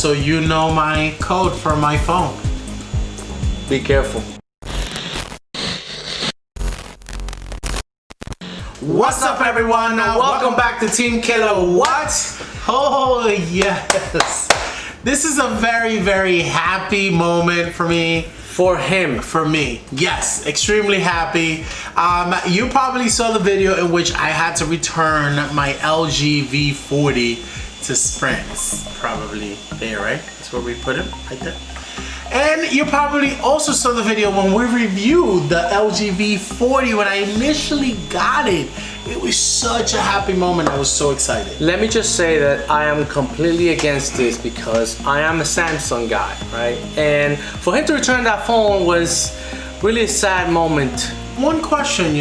so you know my code for my phone. Be careful. What's up, everyone? Welcome back to TeamKLoWhat. Oh yes, this is a very, very happy moment for me. For him. For me, yes, extremely happy. You probably saw the video in which I had to return my LG V60 to Sprint. It's probably there, right? That's where we put it, right there. And you probably also saw the video when we reviewed the LG V40 when I initially got it. It was such a happy moment. I was so excited. Let me just say that I am completely against this because I am a Samsung guy, right? And for him to return that phone was really a sad moment. One question,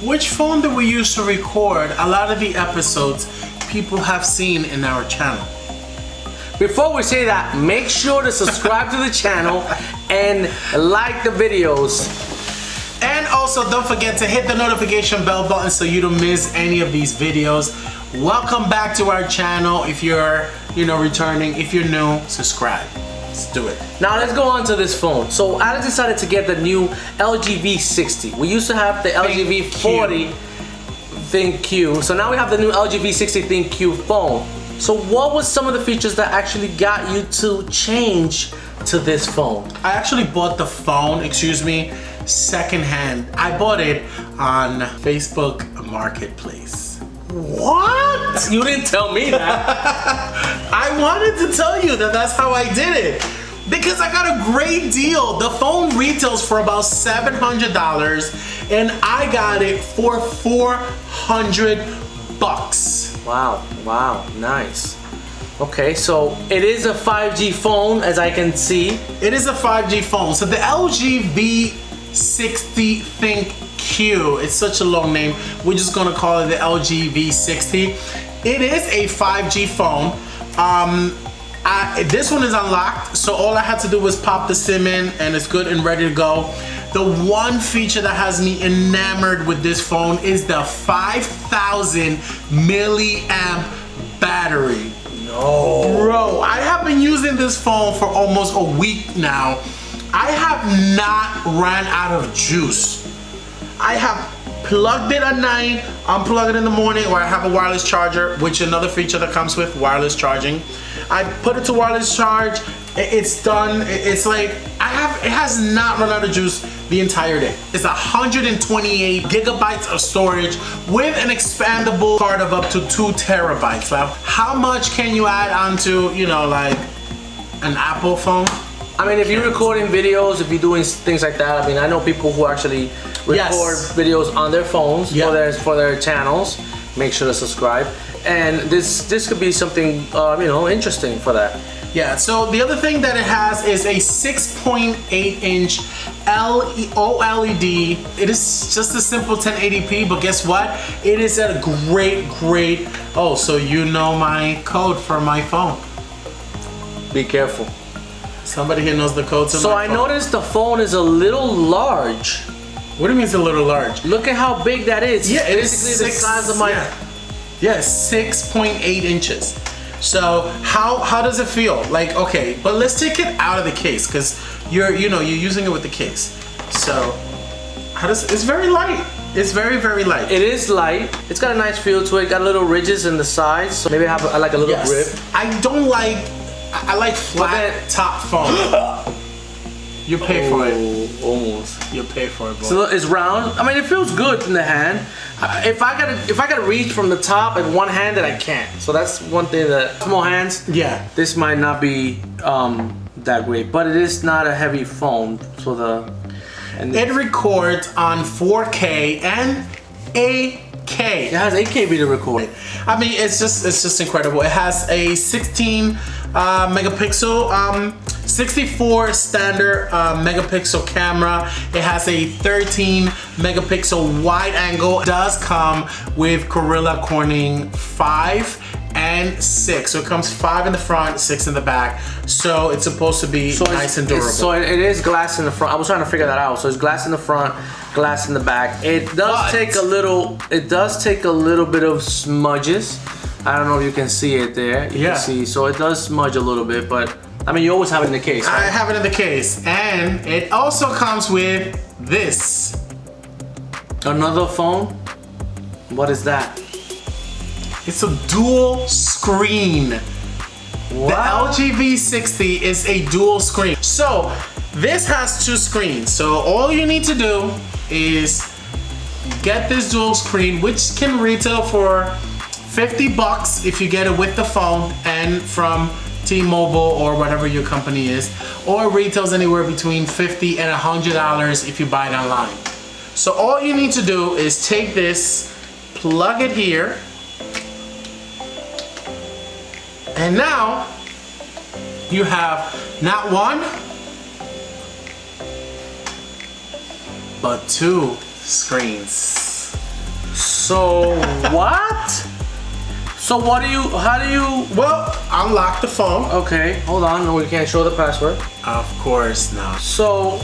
which phone did we use to record a lot of the episodes people have seen in our channel? Before we say that, make sure to subscribe to the channel and like the videos. And also don't forget to hit the notification bell button so you don't miss any of these videos. Welcome back to our channel. If you're, returning, if you're new, subscribe. Let's do it. Now let's go on to this phone. So Alex decided to get the new LG V60. We used to have the LG V40 ThinQ. So now we have the new LG V60 ThinQ phone. So what was some of the features that actually got you to change to this phone? I actually bought the phone, secondhand. I bought it on Facebook Marketplace. What? You didn't tell me that. I wanted to tell you that that's how I did it. Because I got a great deal. The phone retails for about $700 and I got it for $400. Wow, nice. Okay, so it is a 5G phone, as I can see. It is a 5G phone. So the LG V60 ThinQ, it's such a long name. We're just gonna call it the LG V60. It is a 5G phone. This one is unlocked, so all I had to do was pop the SIM in and it's good and ready to go. The one feature that has me enamored with this phone is the 5,000 milliamp battery. No. Bro, I have been using this phone for almost a week now. I have not ran out of juice. I have plugged it at night, unplug it in the morning, or I have a wireless charger, which is another feature that comes with wireless charging. I put it to wireless charge, it's done. It's like, it has not run out of juice the entire day. It's 128 gigabytes of storage with an expandable card of up to 2 terabytes. Now, how much can you add onto, like an Apple phone? I mean, if you're recording videos, if you're doing things like that, I mean, I know people who actually record videos on their phones for their channels. Make sure to subscribe. And this could be something, interesting for that. Yeah, so the other thing that it has is a 6.8-inch OLED. It is just a simple 1080p, but guess what? It is a great, oh, so you know my code for my phone. Be careful. Somebody here knows the code to my phone. So I noticed the phone is a little large. What do you mean it's a little large? Look at how big that is. Yeah, it is basically the size of my... Yeah, 6.8 inches. So how does it feel? Like, okay, but let's take it out of the case because you're using it with the case. So it's very light. It's very, very light. It is light. It's got a nice feel to it. Got little ridges in the sides. So maybe I like a little grip. I like flat top phone. You pay for it. Almost. You pay for it, boy. So it's round. I mean, it feels good in the hand. If I gotta reach from the top and one-handed, I can't. So that's one thing that small hands. Yeah. This might not be that great, but it is not a heavy phone. So it records on 4K and 8K. It has 8K video recording. I mean, it's just incredible. It has a 16 megapixel 64 standard megapixel camera. It has a 13 megapixel wide angle. It does come with Gorilla Corning 5 and 6. So it comes 5 in the front, 6 in the back. So it's supposed to be nice and durable. So it is glass in the front. I was trying to figure that out. So it's glass in the front, glass in the back. It does take a little bit of smudges I don't know if you can see it there. You can see, so it does smudge a little bit, but I mean, you always have it in the case, right? I have it in the case, and it also comes with this. Another phone? What is that? It's a dual screen. What? The LG V60 is a dual screen. So this has 2 screens. So all you need to do is get this dual screen, which can retail for $50 if you get it with the phone and from T-Mobile or whatever your company is, or it retails anywhere between $50 and $100 if you buy it online. So all you need to do is take this, plug it here, and now you have not 1, but 2 screens. So what? So how do you? Well, unlock the phone. Okay, hold on, we can't show the password. Of course not. So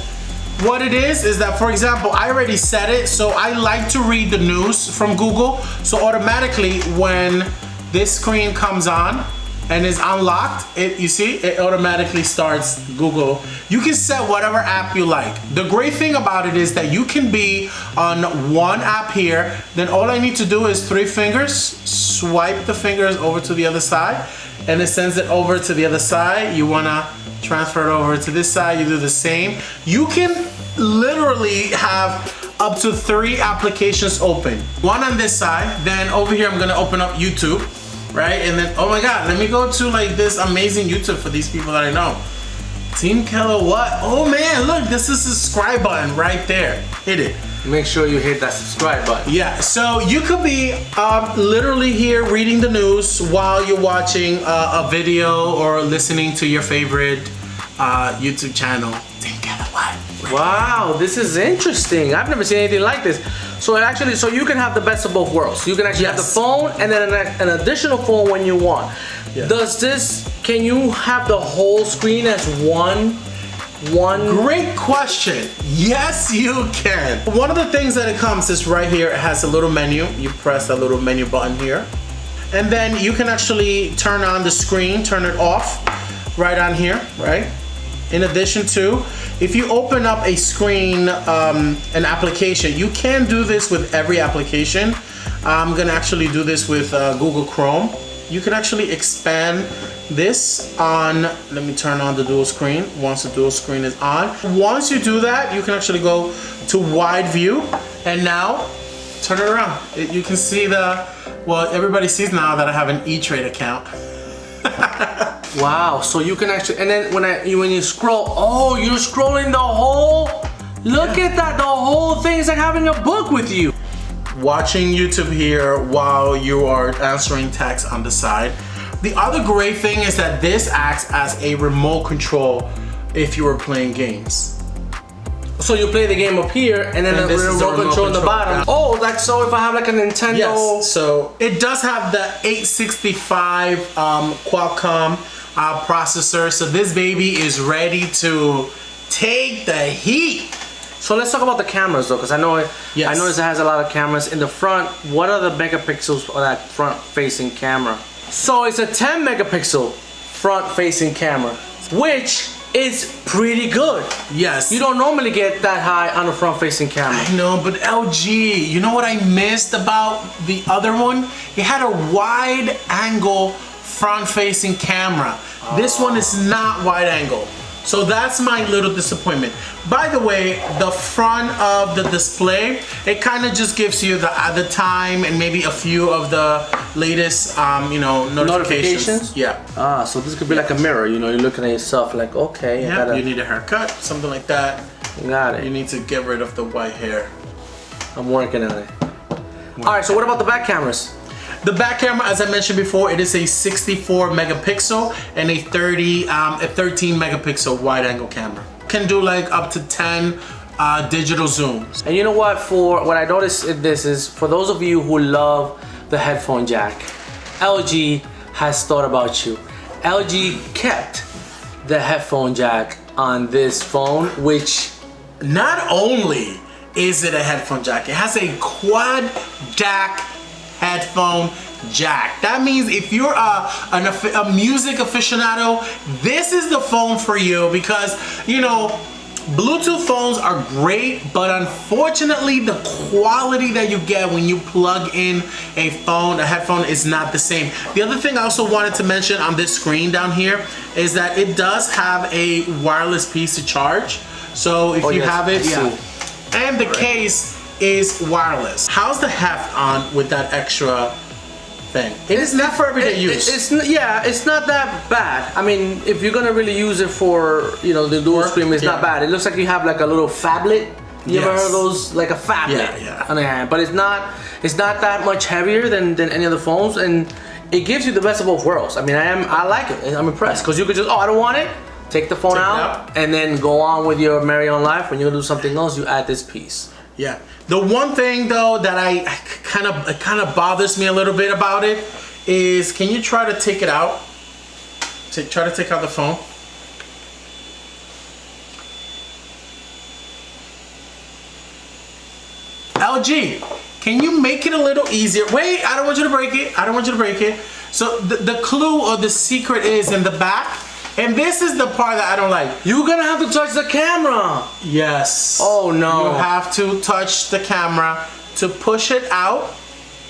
what it is that, for example, I already set it, so I like to read the news from Google. So automatically when this screen comes on and is unlocked, you see, it automatically starts Google. You can set whatever app you like. The great thing about it is that you can be on one app here, then all I need to do is 3 fingers, swipe the fingers over to the other side, and it sends it over to the other side. You wanna transfer it over to this side, you do the same. You can literally have up to 3 applications open. One on this side, then over here I'm gonna open up YouTube. Right, and then, oh my God, let me go to like this amazing YouTube for these people that I know. TeamKLoWhat. Oh man, look, this is the subscribe button right there. Hit it. Make sure you hit that subscribe button. Yeah, so you could be literally here reading the news while you're watching a video or listening to your favorite YouTube channel, TeamKLoWhat. Wow, this is interesting. I've never seen anything like this. So it actually, so you can have the best of both worlds. You can actually have the phone and then an additional phone when you want. Yeah. Can you have the whole screen as one? Great question. Yes, you can. One of the things that it comes is right here. It has a little menu. You press that little menu button here. And then you can actually turn on the screen, turn it off right on here, right? In addition to, if you open up a screen, an application, you can do this with every application. I'm gonna actually do this with Google Chrome. You can actually expand this on, let me turn on the dual screen once the dual screen is on. Once you do that, you can actually go to wide view, and now turn it around. You can see well, everybody sees now that I have an E-Trade account. Wow, so you can actually, and then when you scroll, oh, you're scrolling the whole, look at that, the whole thing is like having a book with you. Watching YouTube here while you are answering text on the side. The other great thing is that this acts as a remote control if you were playing games. So you play the game up here, and then the remote control in the bottom. Oh, like so if I have like a Nintendo. Yes, so it does have the 865 Qualcomm processor. So this baby is ready to take the heat. So let's talk about the cameras though, because I notice it has a lot of cameras in the front. What are the megapixels of that front-facing camera? So it's a 10 megapixel front-facing camera, which is pretty good. Yes. You don't normally get that high on a front-facing camera. I know, but LG, you know what I missed about the other one? It had a wide angle front-facing camera. This one is not wide angle. So that's my little disappointment. By the way, the front of the display, it kind of just gives you the time and maybe a few of the latest, notifications. Yeah. Ah, so this could be like a mirror. You know, you're looking at yourself like, okay, yeah, you need a haircut, something like that. Got it. You need to get rid of the white hair. I'm working on it. All right. So what about the back cameras? The back camera, as I mentioned before, it is a 64 megapixel and a 13 megapixel wide angle camera. Can do like up to 10 digital zooms. And you know what? For what I noticed in this is, for those of you who love the headphone jack, LG has thought about you. LG kept the headphone jack on this phone, which not only is it a headphone jack, it has a quad jack headphone jack. That means if you're a music aficionado, this is the phone for you, because you know Bluetooth phones are great, but unfortunately the quality that you get when you plug in a headphone is not the same. The other thing I also wanted to mention on this screen down here is that it does have a wireless piece to charge. So if you have it, and the case is wireless. How's the heft on with that extra thing? It is not for everyday use. It's not that bad. I mean, if you're gonna really use it for, you know, the dual screen, it's not bad. It looks like you have like a little phablet. You ever heard of those? Like a phablet on the hand, but it's not that much heavier than any other phones, and it gives you the best of both worlds. I mean, I like it. I'm impressed because you could just, I don't want it. Take the phone out and then go on with your merry own life. When you're gonna do something else, you add this piece. Yeah. The one thing though that it kind of bothers me a little bit about it is, can you try to take it out? Try to take out the phone. LG, can you make it a little easier? Wait, I don't want you to break it. I don't want you to break it. So the clue or the secret is in the back. And this is the part that I don't like. You're gonna have to touch the camera. Yes. Oh no. You have to touch the camera to push it out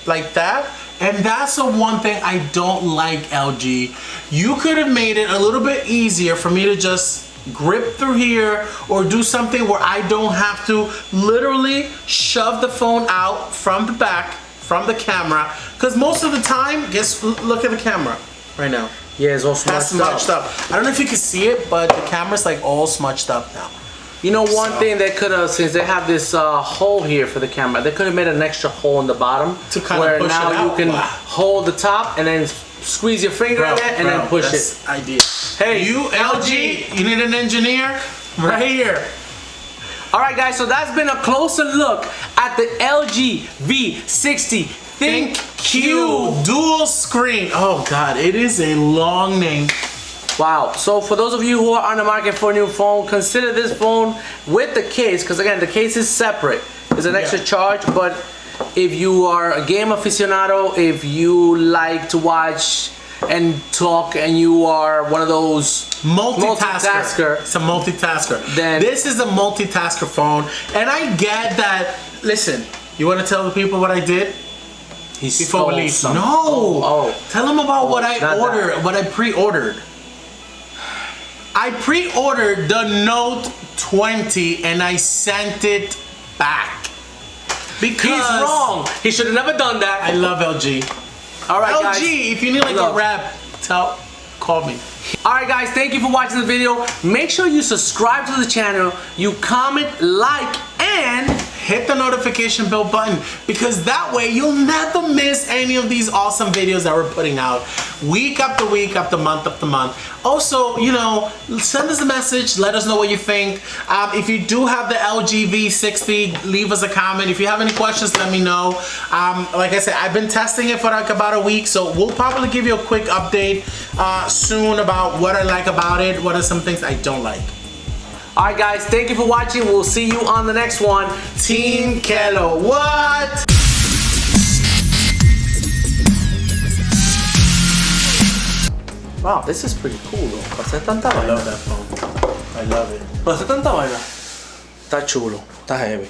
like that. And that's the one thing I don't like, LG. You could have made it a little bit easier for me to just grip through here or do something where I don't have to literally shove the phone out from the back, from the camera. Because most of the time, look at the camera right now. Yeah, it's all smudged up. I don't know if you can see it, but the camera's like all smudged up now. You know, one thing they could have, since they have this hole here for the camera, they could have made an extra hole in the bottom to kind of push it out. Where now you can hold the top and then squeeze your finger in it and then push it. Idea. Hey, you LG, you need an engineer right here. All right, guys. So that's been a closer look at the LG V60 ThinQ dual screen. Oh God, it is a long name. Wow. So for those of you who are on the market for a new phone, consider this phone with the case, because again, the case is separate. It's an extra charge, but if you are a game aficionado, if you like to watch and talk and you are one of those multitasker, it's a multitasker, then this is a multitasker phone. And I get that. Listen, you want to tell the people what I did? Before we leave. No. Tell them about what I ordered, what I pre-ordered. I pre-ordered the Note 20 and I sent it back. Because he's wrong. He should have never done that. I love LG. All right, LG, guys, if you need like a rap, call me. All right, guys, thank you for watching the video. Make sure you subscribe to the channel, you comment, like, and hit the notification bell button, because that way you'll never miss any of these awesome videos that we're putting out week after week, after month after month. Also, you know, send us a message, let us know what you think. If you do have the LG V60, leave us a comment. If you have any questions, let me know. Like I said, I've been testing it for like about a week, so we'll probably give you a quick update soon about what I like about it, what are some things I don't like. Alright guys, thank you for watching. We'll see you on the next one. TeamKLoWhat! Wow, this is pretty cool though. Pasé tanta I vaina. love that phone. I love it. Pasé tanta vaina. Está chulo, está heavy.